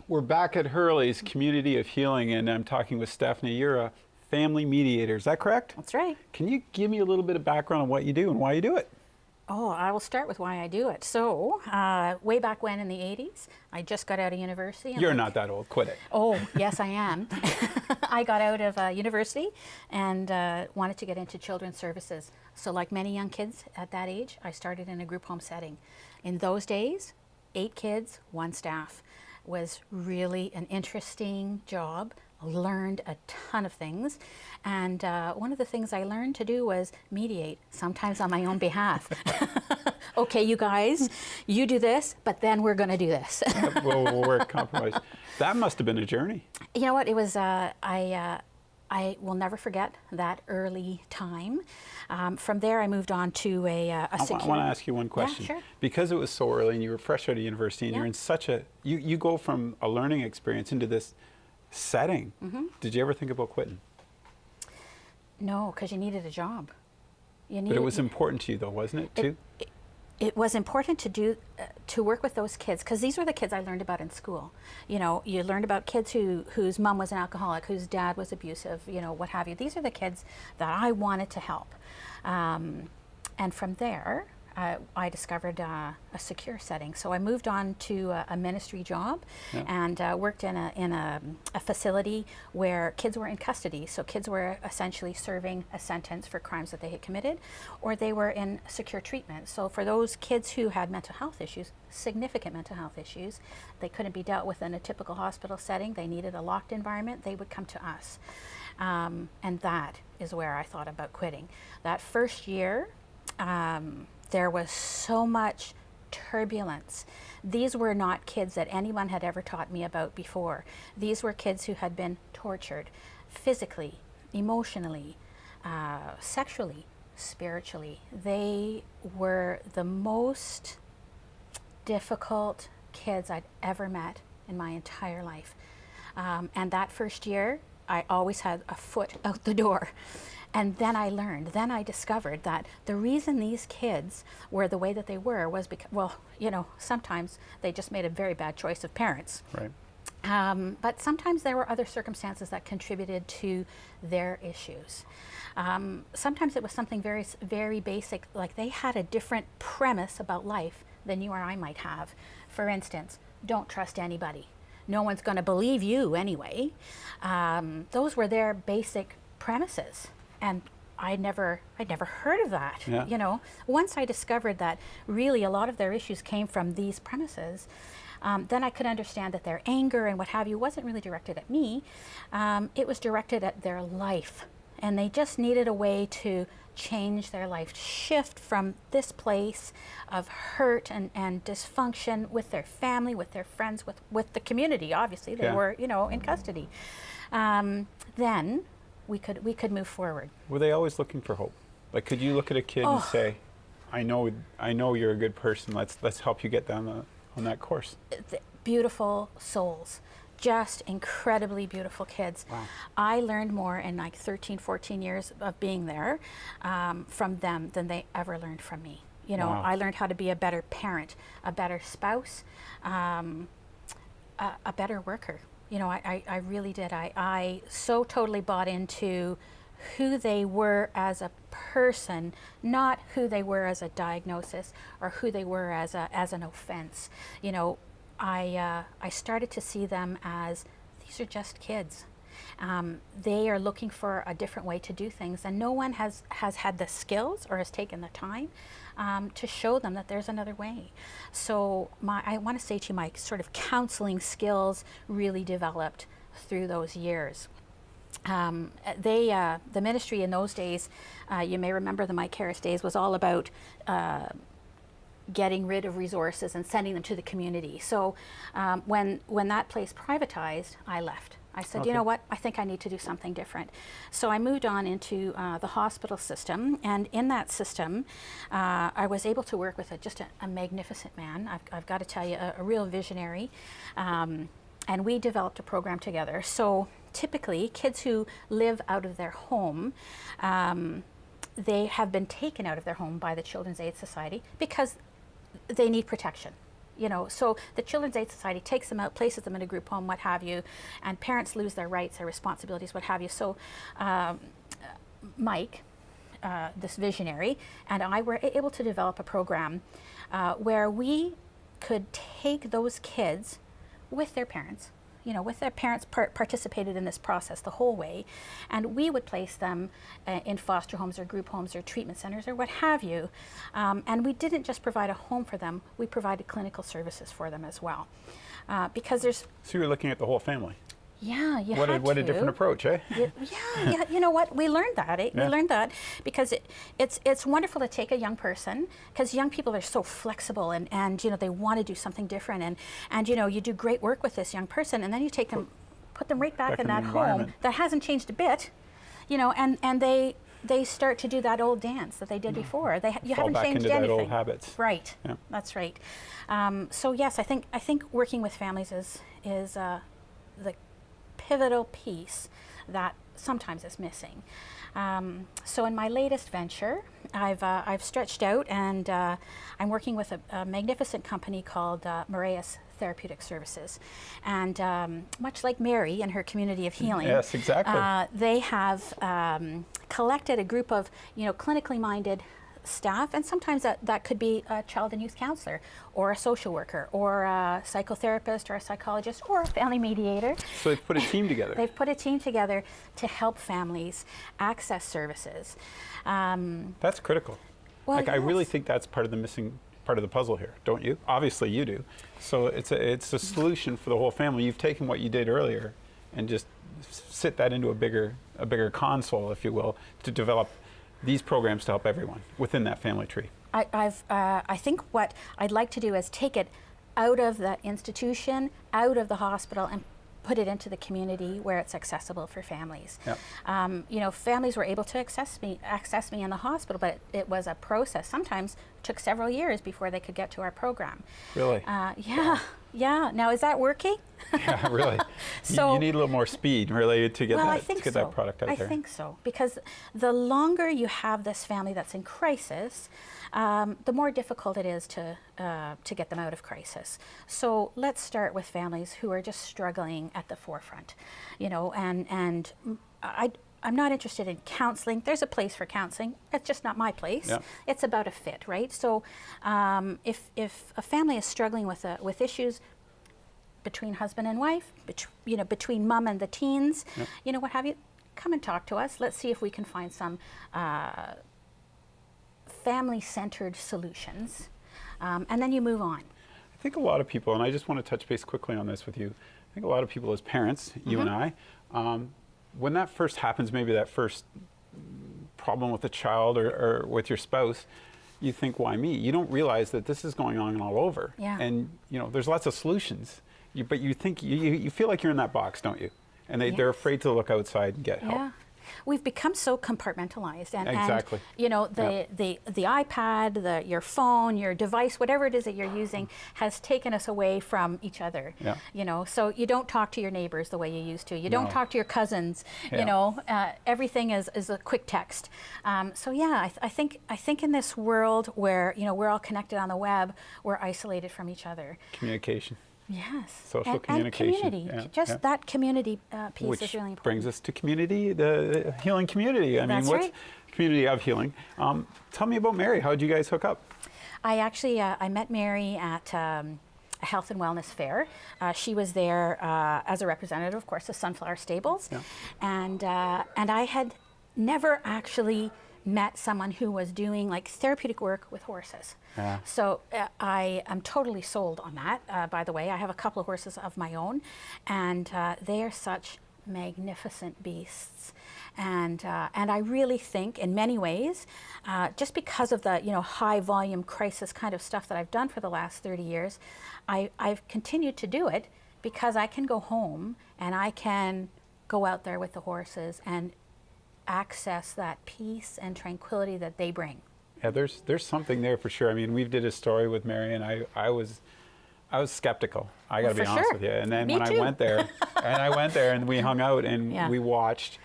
We're back at Hurley's Community of Healing, and I'm talking with Stephanie. You're a family mediator, is that correct? That's right. Can you give me a little bit of background on what you do and why you do it? Oh, I will start with why I do it. So, way back when in the 80s, I just got out of university. You're not that old, quit it. Oh, yes, I am. I got out of university and wanted to get into children's services. So like many young kids at that age, I started in a group home setting. In those days, 8 kids, 1 staff was really an interesting job. Learned a ton of things, and one of the things I learned to do was mediate, sometimes on my own behalf. Okay, you guys, you do this, but then we're going to do this. We'll work compromise. That must have been a journey. You know what? It was. I will never forget that early time. From there, I moved on to a secure. I want to ask you one question. Yeah, sure. Because it was so early, and you were fresh out of university, and Yeah. you're in such a you go from a learning experience into this setting. Mm-hmm. Did you ever think about quitting? No, because you needed a job. You needed, But it was important to you, though, wasn't it? Too. It was important to do to work with those kids, because these were the kids I learned about in school. You know, you learned about kids whose mom was an alcoholic, whose dad was abusive, you know, what have you. These are the kids that I wanted to help. And from there, I discovered a secure setting. So I moved on to a ministry job, Yeah. and worked in a facility where kids were in custody. So kids were essentially serving a sentence for crimes that they had committed, or they were in secure treatment. So for those kids who had mental health issues, significant mental health issues, they couldn't be dealt with in a typical hospital setting. They needed a locked environment. They would come to us. And that is where I thought about quitting. That first year, there was so much turbulence. These were not kids that anyone had ever taught me about before. These were kids who had been tortured physically, emotionally, sexually, spiritually. They were the most difficult kids I'd ever met in my entire life. And that first year, I always had a foot out the door. And then I discovered that the reason these kids were the way that they were was because, well, you know, sometimes they just made a very bad choice of parents. Right. But sometimes there were other circumstances that contributed to their issues. Sometimes it was something very, very basic, like they had a different premise about life than you or I might have. For instance, don't trust anybody. No one's going to believe you anyway. Those were their basic premises. And I'd never heard of that. Yeah. You know, once I discovered that really a lot of their issues came from these premises, then I could understand that their anger and what have you wasn't really directed at me. It was directed at their life. And they just needed a way to change their life, shift from this place of hurt and dysfunction with their family, with their friends, with the community. Obviously, they Yeah. were, you know, in custody. Then we could move forward. Were they always looking for hope? Like, could you look at a kid and say, I know you're a good person. Let's help you get down on that course. Beautiful souls, just incredibly beautiful kids. Wow. I learned more in like 13, 14 years of being there from them than they ever learned from me. You know, Wow. I learned how to be a better parent, a better spouse, a better worker. You know, I really did. I so totally bought into who they were as a person, not who they were as a diagnosis or who they were as an offense. You know, I started to see them as these are just kids. They are looking for a different way to do things, and no one has had the skills or has taken the time to show them that there's another way. So I want to say to you, my sort of counseling skills really developed through those years. The ministry in those days, you may remember the Mike Harris days, was all about getting rid of resources and sending them to the community. So when that place privatized, I left. I said, Okay. you know what, I think I need to do something different. So I moved on into the hospital system, and in that system, I was able to work with just a magnificent man. I've got to tell you, a real visionary. And we developed a program together. So typically, kids who live out of their home, they have been taken out of their home by the Children's Aid Society because they need protection. You know, so the Children's Aid Society takes them out, places them in a group home, what have you, and parents lose their rights, their responsibilities, what have you. So Mike, this visionary, and I were able to develop a program where we could take those kids with their parents, you know, with their parents participated in this process the whole way, and we would place them in foster homes or group homes or treatment centers or what have you. And we didn't just provide a home for them, we provided clinical services for them as well. Because there's... So you're looking at the whole family. Yeah, you what had what a different approach, eh? Yeah, you know what? We learned that. We learned that because it's wonderful to take a young person, because young people are so flexible and you know, they want to do something different, and you know, you do great work with this young person, and then you take them, put them right back in that home that hasn't changed a bit, you know, and they start to do that old dance that they did before. You haven't back changed into anything. that old habits. Right. Yeah. That's right. So yes, I think working with families is the pivotal piece that sometimes is missing. So in my latest venture, I've stretched out, and I'm working with a magnificent company called Moraeus Therapeutic Services, and much like Mary and her community of healing, yes, exactly. They have collected a group of, you know, clinically minded staff, and sometimes that could be a child and youth counselor or a social worker or a psychotherapist or a psychologist or a family mediator. So they've put a team together. They've put a team together to help families access services. That's critical. Well, like, yes. I really think that's part of the missing part of the puzzle here, don't you? Obviously you do. So it's a solution for the whole family. You've taken what you did earlier and just sit that into a bigger console, if you will, to develop these programs to help everyone within that family tree. I think what I'd like to do is take it out of the institution, out of the hospital, and put it into the community where it's accessible for families. Yep. You know, families were able to access me in the hospital, but it was a process. Sometimes it took several years before they could get to our program. Really? Yeah. Now, is that working? Yeah, really. So you need a little more speed related to get that product out there. I think so, because the longer you have this family that's in crisis, the more difficult it is to get them out of crisis. So let's start with families who are just struggling at the forefront, you know, and I'm not interested in counseling. There's a place for counseling. It's just not my place. Yeah. It's about a fit, right? So if a family is struggling with issues between husband and wife, between mom and the teens, you know, what have you, come and talk to us. Let's see if we can find some family-centered solutions, and then you move on. I think a lot of people, and I just want to touch base quickly on this with you, I think a lot of people as parents, you and I, when that first happens, maybe that first problem with a child or with your spouse, you think, why me? You don't realize that this is going on all over. Yeah. And you know, there's lots of solutions, but you think, you feel like you're in that box, don't you? And they're afraid to look outside and get help. Yeah. We've become so compartmentalized, and Exactly. you know, the iPad, your phone, your device, whatever it is that you're using, has taken us away from each other. Yeah. You know, so you don't talk to your neighbors the way you used to. You don't talk to your cousins. Yeah. You know, everything is a quick text. So yeah, I think in this world where, you know, we're all connected on the web, we're isolated from each other. Communication. Yes. Social communication. And community. That community piece Which is really important. brings us to community, the healing community. I mean, That's what's right. community of healing? Tell me about Mary. How did you guys hook up? I actually I met Mary at a health and wellness fair. She was there as a representative, of course, of Sunflower Stables, and I had never actually met someone who was doing like therapeutic work with horses. Yeah. So I am totally sold on that. By the way, I have a couple of horses of my own, and they are such magnificent beasts. And I really think, in many ways, just because of the high volume crisis kind of stuff that I've done for the last 30 years, I've continued to do it because I can go home and I can go out there with the horses and access that peace and tranquility that they bring. Yeah, there's something there for sure. I mean, we did a story with Mary, and I was skeptical. I got to be honest with you. And then when I went there, and we hung out and we watched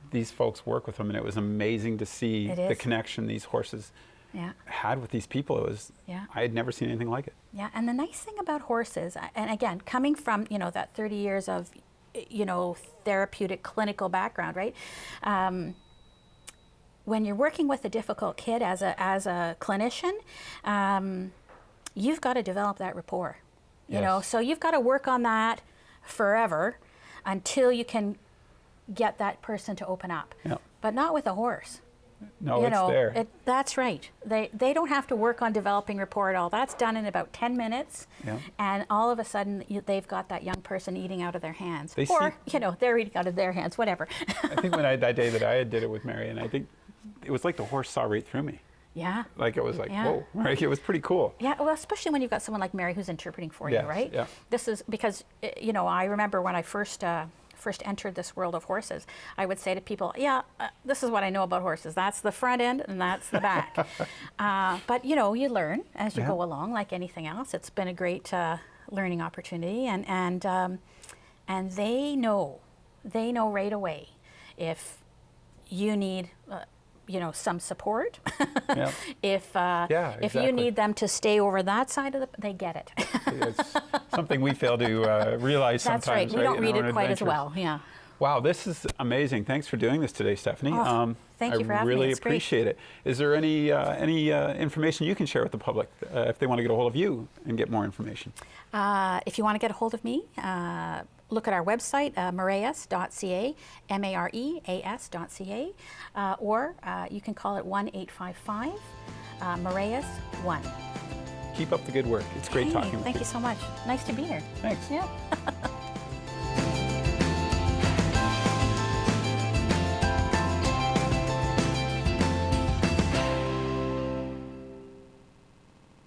these folks work with them, and it was amazing to see the connection these horses Yeah. had with these people, it was, Yeah. I had never seen anything like it. Yeah, and the nice thing about horses, and again, coming from, that 30 years of, therapeutic clinical background, right? When you're working with a difficult kid as a clinician, you've got to develop that rapport, Yes. so you've got to work on that forever until you can get that person to open up. Yeah. But not with a horse. No, it's there. That's right. They don't have to work on developing rapport at all. That's done in about 10 minutes. Yeah. And all of a sudden, they've got that young person eating out of their hands. They or, see- they're eating out of their hands, whatever. I think that day that I did it with Mary, and I think it was like the horse saw right through me. Yeah. Like it was like, Yeah. whoa, right? It was pretty cool. Yeah, well, especially when you've got someone like Mary who's interpreting for Yes, you, right? yeah. This is because, I remember when I first entered this world of horses, I would say to people, this is what I know about horses. That's the front end and that's the back. But, you learn as you Yeah. go along, like anything else. It's been a great learning opportunity. And they know right away if you need some support. Yeah. If Yeah, if you exactly. need them to stay over that side of they get it. It's something we fail to realize That's sometimes. right. We don't in read our own it quite as adventures. well. Yeah. Wow, this is amazing. Thanks for doing this today, Stephanie. Oh, thank you for having I me. really It's great. appreciate it. Is there any information you can share with the public if they want to get a hold of you and get more information? If you want to get a hold of me, look at our website, mareas.ca, mareas.ca, or you can call it 1-855-MAREAS-1. Keep up the good work. It's great talking with Thank you. you so much. Nice to be here. Thanks. Yeah.